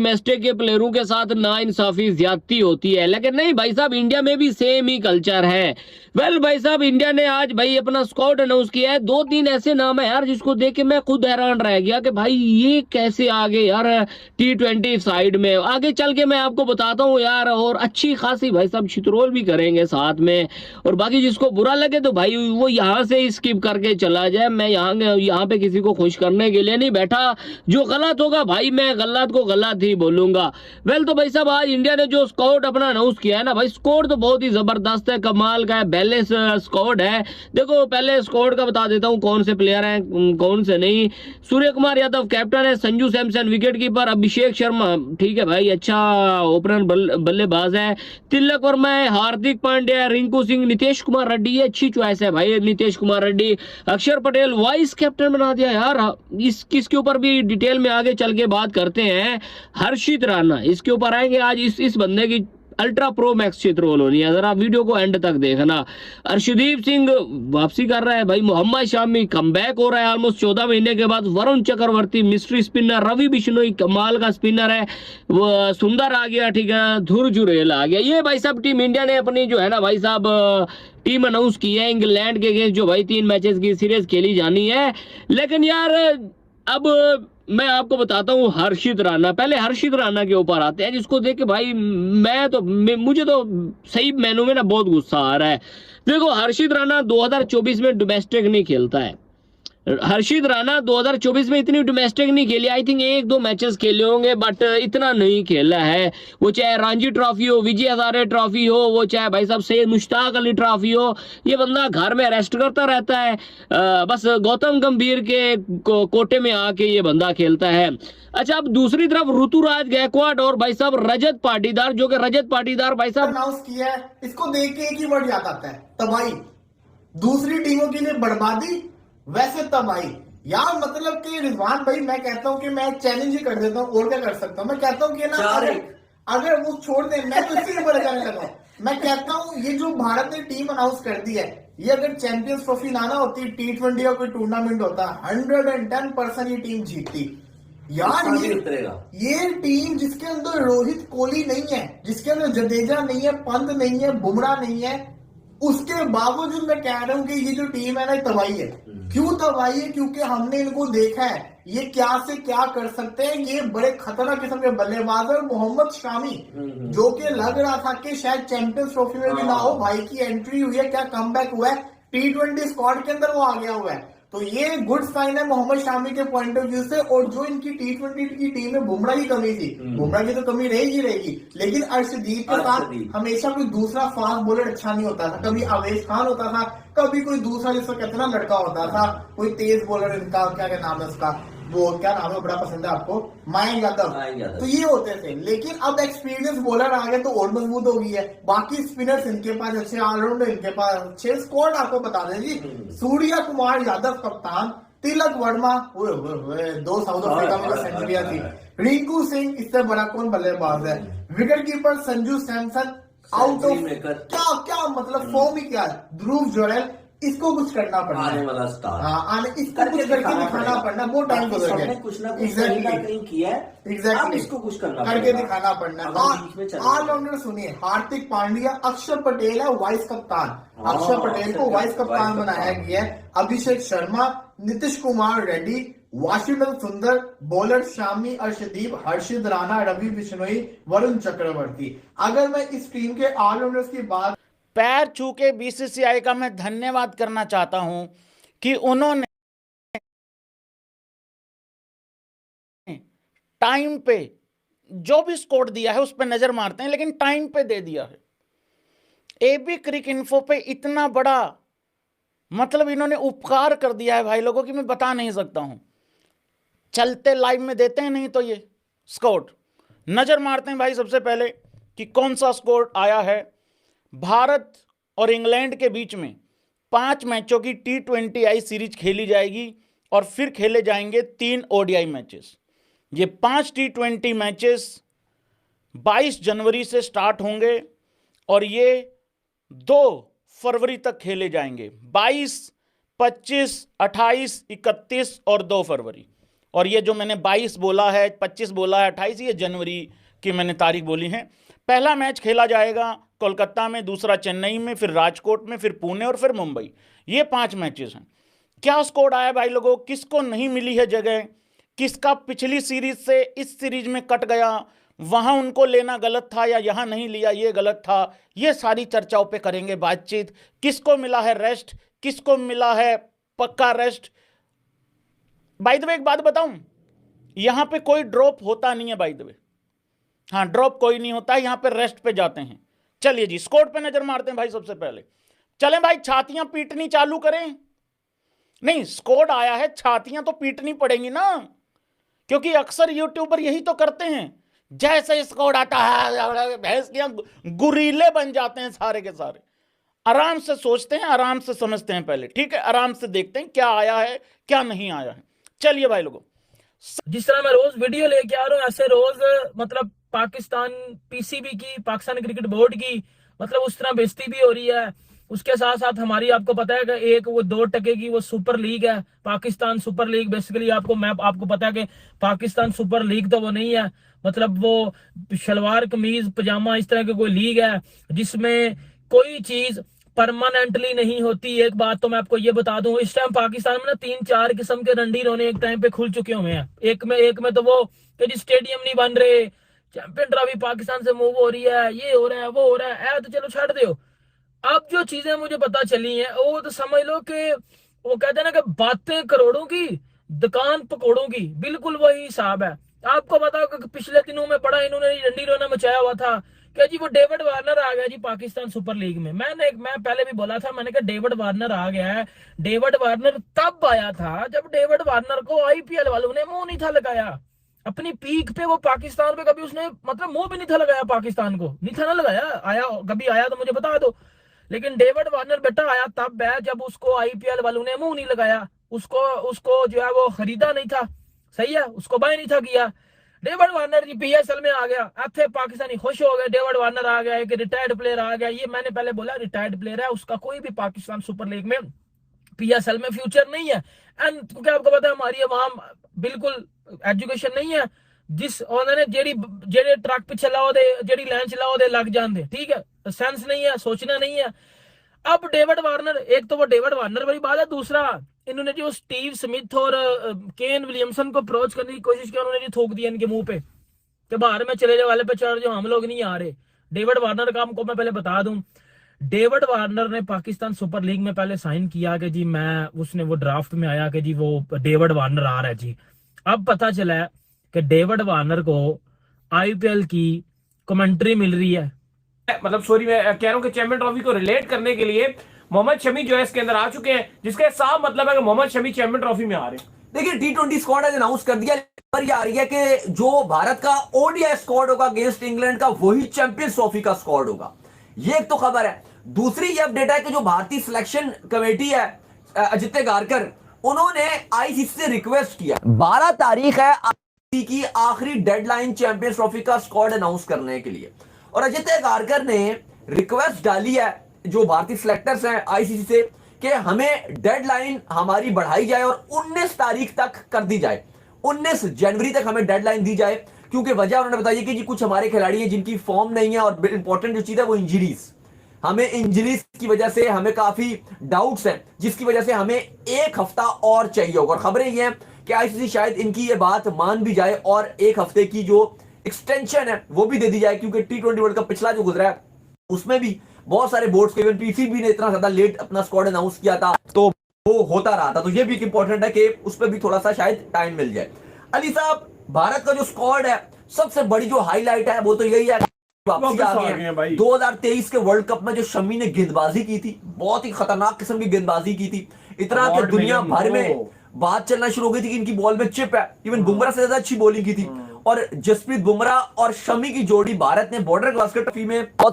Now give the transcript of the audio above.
Domestic के प्लेयरों के साथ नाइंसाफी ज्यादती होती है, लेकिन नहीं भाई साहब, इंडिया में भी सेम ही कल्चर है। वेल भाई साहब, इंडिया ने आज भाई अपना स्क्वाड अनाउंस किया है। 2-3 ऐसे नाम है यार जिसको देख के मैं खुद हैरान रह गया कि भाई ये कैसे आ गए यार T20 साइड में। आगे चल के मैं आपको बताता हूँ यार, और अच्छी खासी भाई साहब छितरोल भी करेंगे साथ में। और बाकी जिसको बुरा लगे तो भाई वो यहाँ से स्किप करके चला जाए। मैं यहाँ पे किसी को खुश करने के लिए नहीं बैठा। जो गलत होगा भाई मैं गलत को गलत ही बोलूंगा। वेल तो भाई साहब, आज इंडिया ने जो स्क्वाड अपना अनाउंस किया है ना भाई, स्क्वाड तो बहुत ही जबरदस्त है, कमाल का है, बैलेंस स्क्वाड है। देखो पहले स्क्वाड का बता देता हूँ कौन से प्लेयर हैं कौन से नहीं। सूर्य कुमार यादव कैप्टन है, संजू सैमसन विकेट कीपर, अभिषेक शर्मा ठीक है भाई अच्छा ओपनर बल्लेबाज है, तिलक वर्मा है, हार्दिक पांड्या, रिंकू सिंह, नीतीश कुमार रेड्डी, ये अच्छी चॉइस है भाई नीतीश कुमार रेड्डी। अक्षर पटेल वाइस कैप्टन बना दिया यार। इस किसके ऊपर भी डिटेल में आगे चल के बात करते हैं। हर्षित राणा इसके ऊपर आएंगे आज। इस बंदे की अल्ट्रा प्रो मैक्स क्षेत्र होनी है, जरा वीडियो को एंड तक देखना। अर्शदीप सिंह वापसी कर रहा है भाई। मोहम्मद शामी कमबैक हो रहा है ऑलमोस्ट 14 महीने के बाद। Varun Chakravarthy mystery spinner. रवि बिश्नोई कमाल का स्पिनर है। वो सुंदर आ गया ठीक है। ध्रुव जुरेल आ गया। ये भाई साहब टीम इंडिया ने अपनी जो है ना भाई साहब टीम अनाउंस की है इंग्लैंड के अगेंस्ट, जो भाई 3 मैचेस की सीरीज खेली जानी है। लेकिन यार अब मैं आपको बताता हूँ हर्षित राणा। पहले हर्षित राणा के ऊपर आते हैं, जिसको देख के भाई मुझे तो सही मैनू में ना बहुत गुस्सा आ रहा है। देखो हर्षित राणा 2024 में डोमेस्टिक नहीं खेलता है। हर्षित राणा 2024 में इतनी डोमेस्टिक नहीं खेली। आई थिंक 1-2 मैचेस खेले होंगे, बट इतना नहीं खेला है। वो चाहे रणजी ट्रॉफी हो, विजय हजारे ट्रॉफी हो, वो चाहे भाई साहब सैयद मुश्ताक अली ट्रॉफी हो, ये बंदा घर में रेस्ट करता रहता है। बस गौतम गंभीर के कोटे में आके ये बंदा खेलता है। अच्छा, अब दूसरी तरफ ऋतुराज गायकवाड़ और भाई साहब रजत पाटीदार, जो कि रजत पाटीदार भाई साहब अनाउंस किया है, इसको देख के एक ही वर्ड याद आता है, तबाही। दूसरी टीमों के लिए बर्बादी, वैसे तबाही। यार मतलब कि रिजवान भाई, मैं कहता हूं कि मैं चैलेंज ही कर देता हूं, और क्या कर सकता हूं। मैं कहता हूं कि ना अगर वो छोड़ दे, मैं तो इसी ऊपर जाने लगा हूं। मैं कहता हूं ये जो भारत ने टीम अनाउंस कर दी है, ये अगर चैंपियंस ट्रॉफी ना होती, T20 का कोई टूर्नामेंट होता, 110% ये टीम जीतती। यार ये टीम जिसके अंदर रोहित कोहली नहीं है, जिसके अंदर जडेजा नहीं है, पंत नहीं है, बुमराह नहीं है, उसके बावजूद मैं कह रहा हूं कि ये जो टीम है ना तबाही है। क्यों तबाही है? क्योंकि हमने इनको देखा है ये क्या से क्या कर सकते हैं। ये बड़े खतरनाक किस्म के बल्लेबाज है। मोहम्मद शामी जो कि लग रहा था कि शायद चैंपियंस ट्रॉफी में भी ना हो, भाई की एंट्री हुई है, क्या कमबैक हुआ है, T20 स्क्वाड के अंदर वो आ गया हुआ है। तो ये गुड साइन है मोहम्मद शामी के पॉइंट ऑफ व्यू से। और जो इनकी T20 की टीम में बुमराह की कमी थी, बुमराह की तो कमी रहेगी, लेकिन अर्शदीप के साथ हमेशा कोई दूसरा फास्ट बॉलर अच्छा नहीं होता था। कभी अवेश खान होता था, कभी कोई दूसरा जिसका कितना लड़का होता था, कोई तेज बॉलर, इनका क्या नाम है उसका, वो क्या नाम है बड़ा पसंद है आपको, मयंक यादव। तो ये होते थे, लेकिन अब एक्सपीरियंस बॉलर आ गए तो और मजबूत हो गई है। बाकी स्पिनर्स इनके पास अच्छे, ऑलराउंडर इनके पास अच्छे, स्क्वाड आपको बता दें जी। सूर्य कुमार यादव कप्तान, तिलक वर्मा, 2 साउथ अफ्रीका में सेंचुरियां थी, रिंकू सिंह, इससे बड़ा कौन बल्लेबाज है, wicket keeper Sanju Samson, out of क्या क्या मतलब फॉर्म ही क्या है, ध्रुव जुरेल। इसको कुछ करना पड़ना, आने वाला स्टार। हाँ, इसको कुछ करके दिखाना पड़ना, बहुत टाइम गुजर कुछ ना कुछ कहीं किया है, एग्जैक्टली इसको कुछ करके दिखाना पड़ना। ऑलराउंडर सुनिए, हार्दिक पांड्या, अक्षर पटेल है वाइस कप्तान, अक्षर पटेल को वाइस कप्तान बनाया गया है। अभिषेक शर्मा, नीतीश कुमार रेड्डी, वाशिंगटन सुंदर, बॉलर शामी, अर्शदीप, हर्षित राणा, रवि बिश्नोई, वरुण चक्रवर्ती। अगर मैं इस टीम के ऑलराउंडर्स की बात, पैर छू के BCCI का मैं धन्यवाद करना चाहता हूं कि उन्होंने टाइम पे जो भी स्कोर दिया है उस पर नजर मारते हैं, लेकिन टाइम पे दे दिया है। AB क्रिक इन्फो पे इतना बड़ा मतलब इन्होंने उपकार कर दिया है भाई लोगों की, मैं बता नहीं सकता हूं। चलते लाइव में देते हैं, नहीं तो ये स्कोर नजर मारते हैं भाई सबसे पहले कि कौन सा स्कोर आया है। भारत और इंग्लैंड के बीच में 5 मैचों की T20I सीरीज खेली जाएगी और फिर खेले जाएंगे 3 ODI मैचेस। ये 5 T20 मैचेस 22 जनवरी से स्टार्ट होंगे और ये 2 फरवरी तक खेले जाएंगे। 22, 25, 28, 31 और 2 फरवरी। और ये जो मैंने 22 बोला है, 25 बोला है, 28 ये जनवरी की मैंने तारीख बोली है। पहला मैच खेला जाएगा कोलकाता में, दूसरा चेन्नई में, फिर राजकोट में, फिर पुणे और फिर मुंबई। ये 5 मैचेस हैं। क्या स्कोर आया भाई लोगों, किसको नहीं मिली है जगह, किसका पिछली सीरीज से इस सीरीज में कट गया, वहां उनको लेना गलत था या यहां नहीं लिया ये गलत था, ये सारी चर्चाओं पे करेंगे बातचीत। किसको मिला है रेस्ट, किसको मिला है पक्का रेस्ट। बाय द वे एक बात बताऊं, यहां पे कोई ड्रॉप होता नहीं है बाय द वे। हाँ, ड्रॉप कोई नहीं होता है, यहां पे रेस्ट पे जाते हैं। चलिए जी, स्कोर पे नजर मारते हैं भाई। सबसे पहले चलें भाई, छातियां पीटनी चालू करें। नहीं, स्कोर आया है, छातियां तो पीटनी पड़ेंगी ना, क्योंकि अक्सर यूट्यूबर यही तो करते हैं। जैसे स्कोर आता है भैंस के गुरीले बन जाते हैं सारे के सारे। आराम से सोचते हैं, आराम से समझते हैं पहले, ठीक है, आराम से देखते हैं क्या आया है क्या नहीं आया है। चलिए भाई लोगों, जिस तरह मैं रोज वीडियो लेके आ रहा हूँ, ऐसे रोज मतलब पाकिस्तान पीसीबी की, पाकिस्तान क्रिकेट बोर्ड की, मतलब उस तरह बेइज्जती भी हो रही है। उसके साथ साथ हमारी, आपको पता है कि एक वो 2 टके की वो सुपर लीग है, पाकिस्तान सुपर लीग। बेसिकली आपको पता है कि पाकिस्तान सुपर लीग तो वो नहीं है, मतलब वो शलवार कमीज पजामा इस तरह की कोई लीग है जिसमें कोई चीज परमानेंटली नहीं होती। एक बात तो मैं आपको ये बता दूं, इस टाइम पाकिस्तान में ना 3-4 किस्म के रंडी रोने एक टाइम पे खुल चुके हुए हैं। एक में तो वो कि जी स्टेडियम नहीं बन रहे, चैंपियन ट्रॉफी पाकिस्तान से मूव हो रही है, ये हो रहा है वो हो रहा है, तो चलो छाड़ दो। अब जो चीजें मुझे पता चली हैं वो तो समझ लो कि वो कहते हैं ना कि बातें करोड़ों की, दुकान पकौड़ों की, बिल्कुल वही हिसाब है। आपको बताओ कि पिछले दिनों में बड़ा इन्होंने रंडी रोना मचाया हुआ था कि जी वो डेविड वार्नर आ गया जी पाकिस्तान सुपर लीग में। मैं पहले भी बोला था, मैंने कहा डेविड वार्नर आ गया है। डेविड वार्नर तब आया था जब डेविड वार्नर को आईपीएल वालों ने मुंह नहीं था लगाया। अपनी पीक पे वो पाकिस्तान पे कभी उसने मतलब मुंह भी नहीं था लगाया, पाकिस्तान को नहीं था ना लगाया। आया कभी आया तो मुझे बता दो। लेकिन डेविड वार्नर बेटा आया तब है जब उसको आईपीएल वालों ने मुंह नहीं लगाया, उसको जो है वो खरीदा नहीं था, सही है, उसको बाय नहीं था किया। डेविड वार्नर जी पीएसएल में आ गया, अब पाकिस्तानी खुश हो गए, डेविड वार्नर आ गया, एक रिटायर्ड प्लेयर आ गया। ये मैंने पहले बोला, रिटायर्ड प्लेयर है, उसका कोई भी पाकिस्तान सुपर लीग में पीएसएल में फ्यूचर नहीं है। एंड क्योंकि आपको पता है हमारी आवाम बिल्कुल एजुकेशन नहीं है, जिस उन्होंने जेडी ट्रक पे चलाओ दे, जेडी लाइन चलाओ दे लग जाते, ठीक है, सेंस नहीं है, सोचना नहीं है। अब डेविड वार्नर, एक तो वो डेविड वार्नर वाली बात है, दूसरा इन्होंने जो स्टीव स्मिथ और केन विलियमसन को अप्रोच करने की कोशिश की, उन्होंने जो थोक दिया इनके मुंह पे कि बाहर में चले जाओ वाले पे चढ़ जाओ, हम लोग नहीं आ रहे। डेविड वार्नर का आपको मैं पहले बता दूं, डेविड वार्नर ने पाकिस्तान सुपर लीग में पहले साइन किया कि जी उसने वो ड्राफ्ट में आया कि जी वो डेविड वार्नर आ रहा है जी। अब पता चला है कि डेविड वार्नर को आईपीएल की कमेंट्री मिल रही है। मतलब सॉरी, मैं कह रहा हूं कि चैंपियन ट्रॉफी को रिलेट करने के लिए मोहम्मद शमी जो है इसके अंदर आ चुके हैं, जिसका साफ मतलब है कि मोहम्मद शमी चैंपियन ट्रॉफी में आ रहे हैं। देखिए, T20 स्क्वाड आज अनाउंस कर दिया, पर ये आ रही है कि जो भारत का ओडीआई स्क्वाड होगा अगेंस्ट इंग्लैंड का, वही चैंपियंस ट्रॉफी का स्क्वाड होगा। ये एक तो खबर है। दूसरी ये अपडेट है कि जो भारतीय सिलेक्शन कमेटी है, अजित गारकर, उन्होंने आईसीसी से रिक्वेस्ट किया, 12 तारीख है आईसीसी की आखिरी डेडलाइन चैंपियंस ट्रॉफी का स्क्वाड अनाउंस करने के लिए, और अजित गारकर ने रिक्वेस्ट डाली है जो भारतीय सिलेक्टर्स हैं आईसीसी से कि हमें डेडलाइन हमारी बढ़ाई जाए और 19 तारीख तक कर दी जाए, 19 जनवरी तक हमें डेडलाइन दी जाए। क्योंकि वजह उन्होंने बताई कि जी कुछ हमारे खिलाड़ी हैं जिनकी फॉर्म नहीं है, और इंपॉर्टेंट जो चीज है वो इंजरीज, हमें इंजरीज की वजह से हमें काफी डाउट्स हैं, जिसकी वजह से हमें 1 हफ्ता और चाहिए होगा। और खबरें ये हैं कि आईसीसी शायद इनकी ये बात मान भी जाए और 1 हफ्ते की जो एक्सटेंशन है वो भी दे दी जाए, क्योंकि T20 वर्ल्ड कप पिछला जो गुजरा है उसमें भी बहुत सारे बोर्ड्स के, इवन पीसीबी ने इतना ज्यादा लेट अपना स्क्वाड अनाउंस किया था तो वो होता रहा था। तो ये भी इंपॉर्टेंट है कि उस पर भी थोड़ा सा शायद टाइम मिल जाए। अली साहब, भारत का जो स्क्वाड है, सबसे बड़ी जो हाईलाइट है वो तो यही है वापसी आ गए हैं। 2023 के वर्ल्ड कप में जो शमी ने गेंदबाजी की थी, बहुत ही खतरनाक किस्म की गेंदबाजी की थी, इतना कि दुनिया भर में बात चलना शुरू हो गई थी कि इनकी बॉल में चिप है। इवन बुमराह से ज्यादा अच्छी बॉलिंग की थी, और जसप्रीत बुमराह और शमी की जोड़ी भारत ने बॉर्डर गावस्कर ट्रॉफी में बहुत